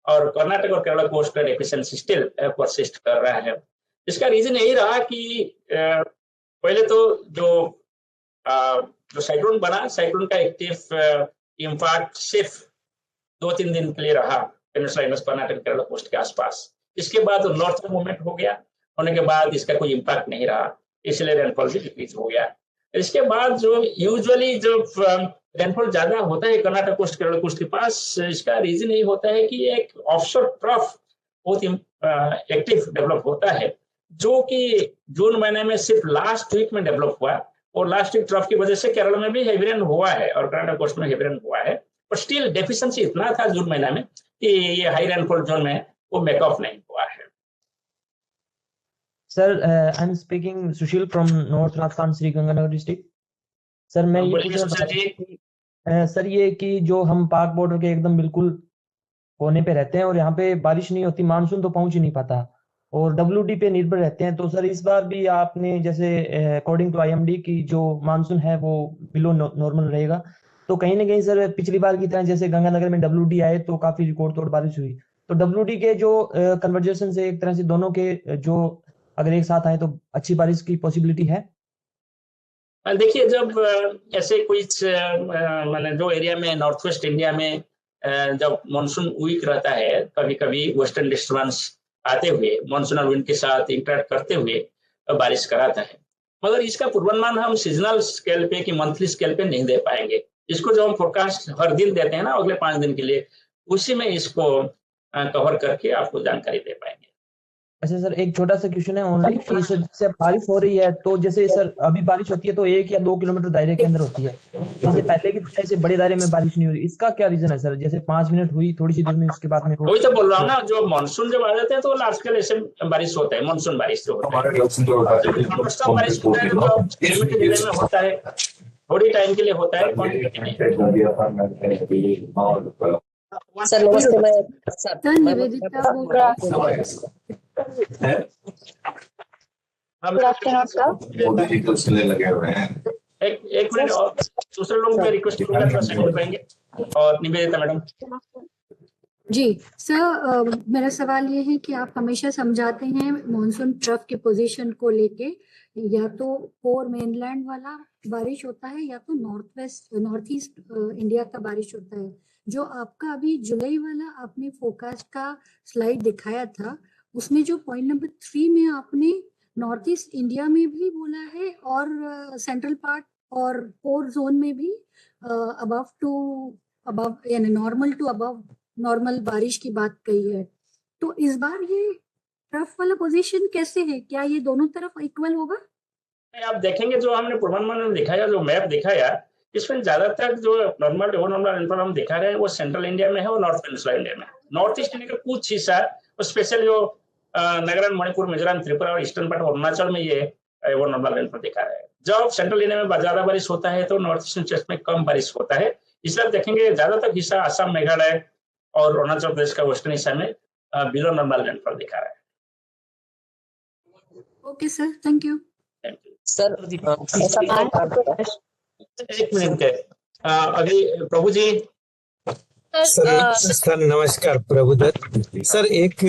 और कर्नाटक और केरला कोस्ट का डेफिशिएंसी स्टिल परसिस्ट कर रहा है। इसका रीजन यही रहा कि पहले तो जो साइक्लोन बना, साइक्लोन का एक्टिव इम्पैक्ट सिर्फ 2-3 दिन के लिए रहा पेनिनसुला कर्नाटक केरला कोस्ट के आसपास। इसके बाद नॉर्थ मूवमेंट हो गया, होने के बाद इसका कोई इम्पैक्ट नहीं रहा, इसलिए रेनफॉल भी डिक्रीज हो गया। इसके बाद जो यूजुअली जब रेनफॉल ज्यादा होता है कर्नाटक कोस्ट केरला कोस्ट के पास, इसका रीजन यही होता है कि एक ऑफशोर ट्रफ बहुत एक्टिव डेवलप होता है जो कि जून महीने में सिर्फ लास्ट वीक में डेवलप हुआ और लास्ट वीक ट्रफ की वजह से केरला में भी हेवी रेन हुआ है और कर्नाटक कोस्ट में हेवी रेन हुआ है, पर स्टिल डेफिशिएंसी इतना था जून महीना में कि ये हाई रेनफॉल जोन में वो मेकअप नहीं हुआ है। Sir, I am speaking Sushil from north Rajasthan Shri Ganganagar district. Sir मैं ये पूछना चाहता सर ये कि जो हम पाक बॉर्डर के एकदम बिल्कुल कोने पे रहते हैं और यहाँ पे बारिश नहीं होती, मानसून तो पहुंच ही नहीं पाता और WD पे निर्भर रहते हैं, तो सर इस बार भी आपने जैसे अकॉर्डिंग टू IMD की जो मानसून है वो बिलो नॉर्मल रहेगा, तो कहीं ना कहीं सर पिछली बार की तरह जैसे गंगानगर में WD आए तो काफी रिकॉर्ड तोड़ बारिश हुई, तो WD के जो कन्वर्जेशन से एक तरह से दोनों के जो अगर एक साथ आए तो अच्छी बारिश की पॉसिबिलिटी है। देखिए, जब ऐसे कोई माने जो एरिया में नॉर्थ वेस्ट इंडिया में जब मानसून वीक रहता है, कभी कभी वेस्टर्न डिस्टर्बेंस आते हुए मानसूनल विंड के साथ इंटरेक्ट करते हुए बारिश कराता है, मगर इसका पूर्वानुमान हम सीजनल स्केल पे कि मंथली स्केल पे नहीं दे पाएंगे। इसको जो हम फोरकास्ट हर दिन देते हैं ना अगले 5 दिन के लिए, उसी में इसको कवर करके आपको जानकारी दे पाएंगे। अच्छा सर, एक छोटा सा क्वेश्चन है ओनली कि सर जैसे बारिश हो रही है तो जैसे सर अभी बारिश होती है तो 1 या 2 किलोमीटर दायरे के अंदर होती है, जैसे पहले की तरह से बड़े दायरे में बारिश नहीं हो रही, इसका क्या रीजन है सर? जैसे 5 मिनट हुई थोड़ी सी दूर में, उसके बाद में वही तो बोल रहा हूँ ना, जो मानसून जब आ जाते हैं तो लार्ज स्केल ऐसे बारिश होता है, मानसून बारिश जो होता है, बारिश होता है तो लिमिटेड एरिया में होता है, थोड़ी टाइम के लिए होता है। सर नमस्ते, मैं निवेदिता बोल रहा हूँ। एक मिनट और दूसरे लोगों पे रिक्वेस्ट करेंगे और निवेदिता मैडम जी। सर मेरा सवाल ये है कि आप हमेशा समझाते हैं मॉनसून ट्रफ के पोजीशन को लेके, या तो कोर मेनलैंड वाला बारिश होता है या तो नॉर्थ ईस्ट इंडिया का बारिश होता है। जो आपका अभी जुलाई वाला आपने फोरकास्ट का स्लाइड दिखाया था, उसमें जो पॉइंट नंबर 3 में आपने नॉर्थ ईस्ट इंडिया में भी बोला है और सेंट्रल पार्ट और कोर जोन में भी अबव यानी नॉर्मल टू अबव नॉर्मल बारिश की बात कही है, तो इस बार ये ट्रफ वाला पोजीशन कैसे है? क्या ये दोनों तरफ इक्वल होगा? आप देखेंगे जो हमने पूर्वानुमान में दिखाया, जो मैप दिखाया, इसमें ज्यादातर जो नॉर्मल रेनफॉल हम दिखा रहे हैं वो सेंट्रल इंडिया में है और नॉर्थ पेनिनसुला इंडिया में। नॉर्थ ईस्ट इंडिया का कुछ हिस्सा और स्पेशल जो नागालैंड, मणिपुर, मिजोरम, त्रिपुरा और ईस्टर्न पार्ट अरुणाचल में ये वो नॉर्मल रेनफॉल दिखा रहा है। जब सेंट्रल इंडिया में ज्यादा बारिश होता है तो नॉर्थ ईस्टर्न स्टेट्स में कम बारिश होता है, इसलिए देखेंगे ज्यादातर हिस्सा असम, मेघालय और अरुणाचल प्रदेश का वेस्टर्न हिस्सा में बिलो नॉर्मल रेनफॉल दिखा रहा है। Okay sir, thank you. Sir एक मिनट के अभी प्रभु जी। सर नमस्कार, प्रभुदत्त सर। एक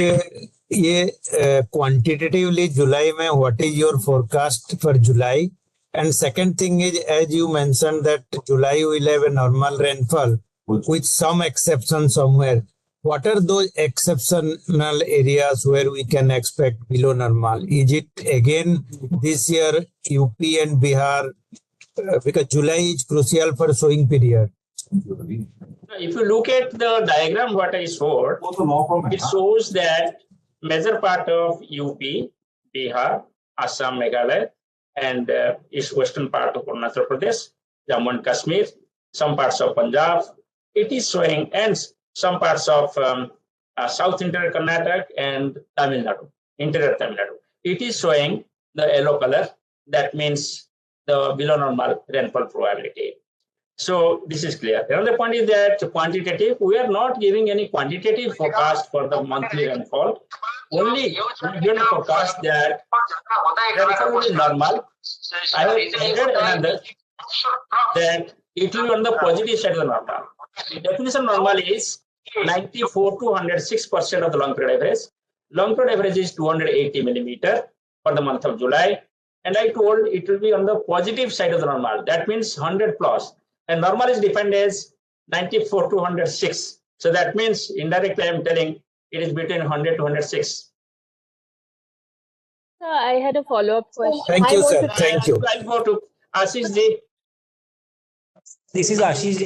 ये क्वांटिटेटिवली जुलाई में what is your forecast for July, and second thing is as you mention that July will have a normal rainfall with some exception somewhere. What are those exceptional areas where we can expect below normal? Is it again this year UP and Bihar? Because July is crucial for sowing period. If you look at the diagram what I showed, it shows that major part of UP, Bihar, Assam, Meghalaya, and east western part of Arunachal Pradesh Jammu and Kashmir, some parts of Punjab. It is showing, and some parts of South Interior Karnataka and Tamil Nadu, Interior Tamil Nadu. It is showing the yellow color. That means the below normal rainfall probability. So this is clear. Another point is that quantitative, we are not giving any quantitative forecast for the monthly rainfall. Only given a forecast that rainfall will be normal. I have added another that it will be on the positive side of the normal. The definition of normal is 94 to 106% of the long period average. Long period average is 280 millimeter for the month of July. And I told it will be on the positive side of the normal. That means 100 plus. And normal is defined as 94 to 106. So that means indirectly I am telling it is between 100 to 106. Sir, I had a follow-up question. Thank you, sir. Thank you. I go to Ashish ji. This is Ashish ji.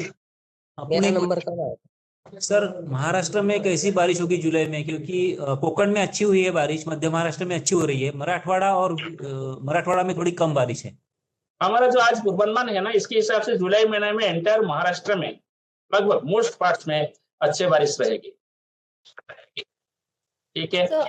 मेरा number कब आया? Sir Maharashtra में कैसी बारिश होगी जुलाई में, क्योंकि कोकण में अच्छी हुई है बारिश, मध्य महाराष्ट्र में अच्छी हो रही है, मराठवाड़ा और मराठवाड़ा में थोड़ी कम बारिश है। हमारा जो आज पूर्वानुमान है ना, इसके हिसाब से जुलाई महीने में एंटायर महाराष्ट्र में लगभग मोस्ट पार्ट्स में अच्छे बारिश रहेगी। ठीक है। So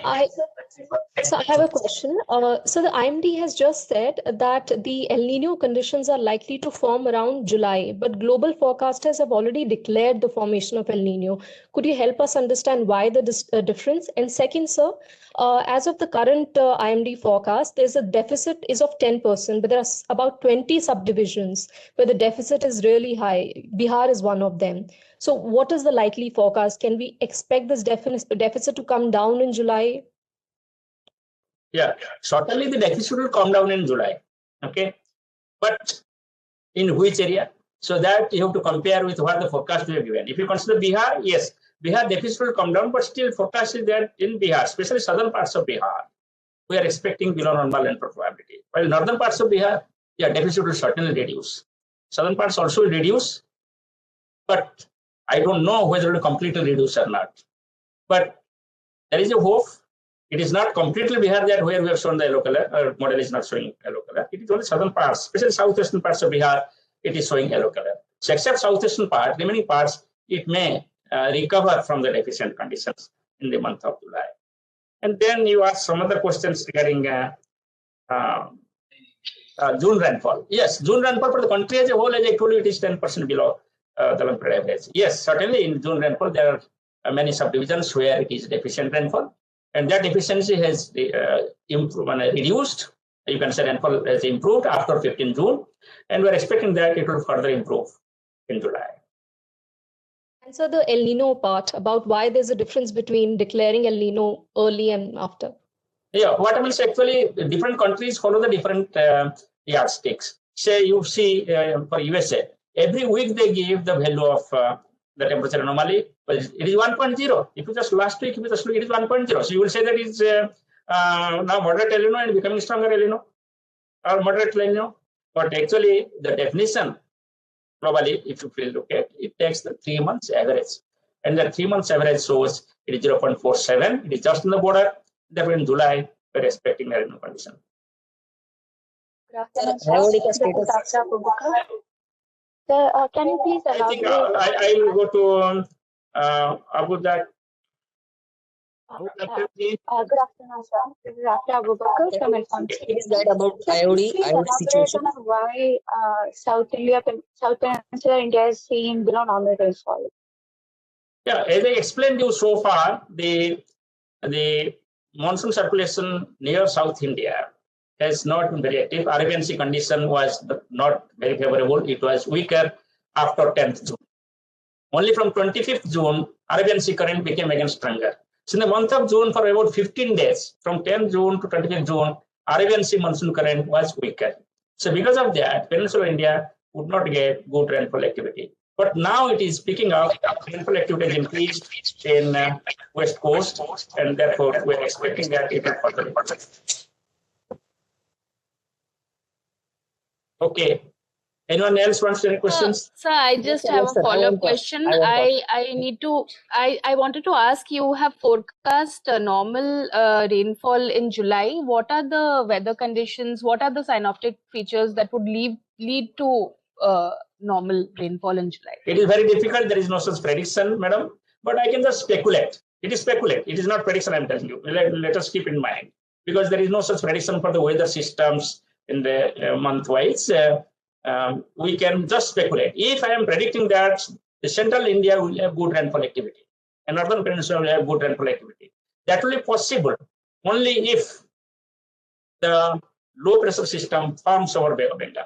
I have a question. So the IMD has just said that the El Nino conditions are likely to form around July, but global forecasters have already declared the formation of El Nino. Could you help us understand why the difference? And second, sir, as of the current IMD forecast, there's a deficit is of 10%, but there are about 20 subdivisions where the deficit is really high. Bihar is one of them. So what is the likely forecast? Can we expect this deficit to come down in July? Yeah, certainly the deficit will come down in July. Okay, but in which area? So that you have to compare with what the forecast we have given. If you consider Bihar, yes, Bihar deficit will come down, but still forecast is that in Bihar, especially southern parts of Bihar, we are expecting below normal rainfall probability. While northern parts of Bihar, yeah, deficit will certainly reduce. Southern parts also will reduce, but I don't know whether it will completely reduce or not. But there is a hope. It is not completely Bihar that where we have shown the yellow color, our model is not showing yellow color. It is only southern parts, especially southwestern parts of Bihar, it is showing yellow color. So except southwestern part, remaining parts, it may recover from the deficient conditions in the month of July. And then you ask some other questions regarding June rainfall. Yes, June rainfall for the country as a whole, as I told you, it is 10% below the long period average. Yes, certainly in June rainfall, there are many subdivisions where it is deficient rainfall. And that efficiency has reduced. You can say rainfall has improved after 15 June, and we're expecting that it will further improve in July. And so the El Nino part, about why there's a difference between declaring El Nino early and after. Yeah, what happens actually, different countries follow the different yardsticks. Say you see for USA, every week they give the value of the temperature anomaly. Well, it is 1.0. If you just last week, if you just look, it is 1.0. So you will say that it's now moderate El Nino and becoming stronger El Nino or moderate El Nino. But actually, the definition, probably, if you look at it, takes the 3 months average. And the 3 months average shows it is 0.47. It is just in the border. Therefore, in July, we're expecting El Nino condition. Can you please allow I think I will go to Abu Dhabi. Good afternoon, sir. This is After Abu Bakr from Please guide about IOD situation. Why Southern India is seeing below normal rainfall? Yeah, as I explained you so far, the monsoon circulation near South India has not been very active. Arabian Sea condition was not very favorable. It was weaker after 10th June. Only from 25th June, Arabian Sea current became again stronger. So in the month of June, for about 15 days, from 10th June to 25th June, Arabian Sea monsoon current was weaker. So because of that, Peninsular India would not get good rainfall activity. But now it is picking up. Rainfall activity has increased in West Coast, and therefore we're expecting that it will further improve. Okay. Anyone else wants any questions? Sir, I just have a follow-up question. I wanted to ask, you have forecast a normal rainfall in July. What are the weather conditions? What are the synoptic features that would lead to normal rainfall in July? It is very difficult. There is no such prediction, madam. But I can just speculate. It is speculate. It is not prediction. I'm telling you. Let us keep in mind, because there is no such prediction for the weather systems in the month-wise. We can just speculate. If I am predicting that the central India will have good rainfall activity and northern peninsula will have good rainfall activity, that will be possible only if the low pressure system forms over Bay of Bengal.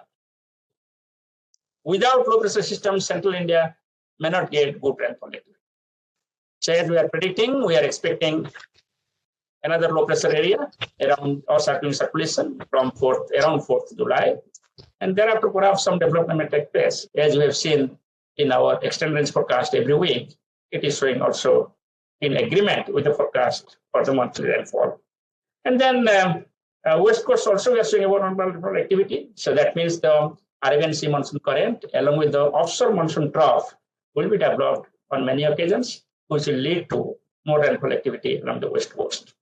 Without low pressure system, central India may not get good rainfall activity. So as we are predicting, we are expecting another low pressure area around our circulation from around 4th July. And thereafter, perhaps some development may take place. As we have seen in our extended range forecast every week, it is showing also in agreement with the forecast for the monthly rainfall. And then West Coast also we are showing abnormal activity. So that means the Arabian Sea monsoon current along with the offshore monsoon trough will be developed on many occasions, which will lead to more rainfall activity along the West Coast.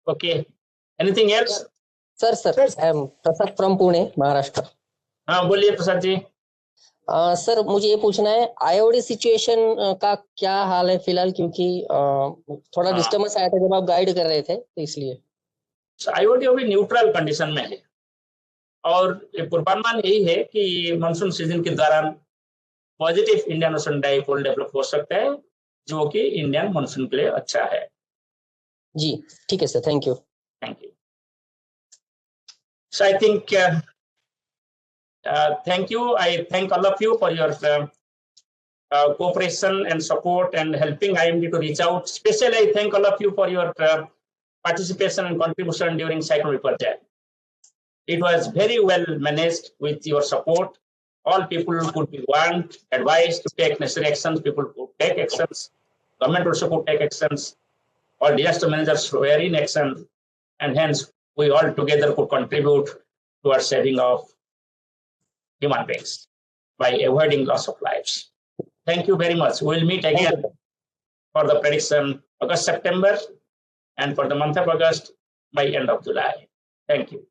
Okay. Anything else? Sir, I am Prasad from Pune, Maharashtra. हाँ बोलिए Prasad ji. Sir मुझे ये पूछना है IOD situation का क्या हाल है फिलहाल, क्योंकि थोड़ा डिस्टर्बेंस आया था जब आप गाइड कर रहे थे, तो इसलिए. आईओडी अभी न्यूट्रल कंडीशन में है और पूर्वानुमान यही है कि मानसून सीजन के दौरान positive Indian ocean dipole develop हो सकता है, जो कि इंडियन मानसून के लिए अच्छा है. जी ठीक है sir, thank you. Thank you. So I think thank you. I thank all of you for your cooperation and support and helping IMD to reach out. Especially, I thank all of you for your participation and contribution during Cyclone Viparjaya. It was very well managed with your support. All people could be warned, advised to take necessary actions. People could take actions. Government also could take actions. All disaster managers were in action, and hence we all together could contribute towards saving of human beings by avoiding loss of lives. Thank you very much. We will meet again for the prediction August, September, and for the month of August by end of July. Thank you.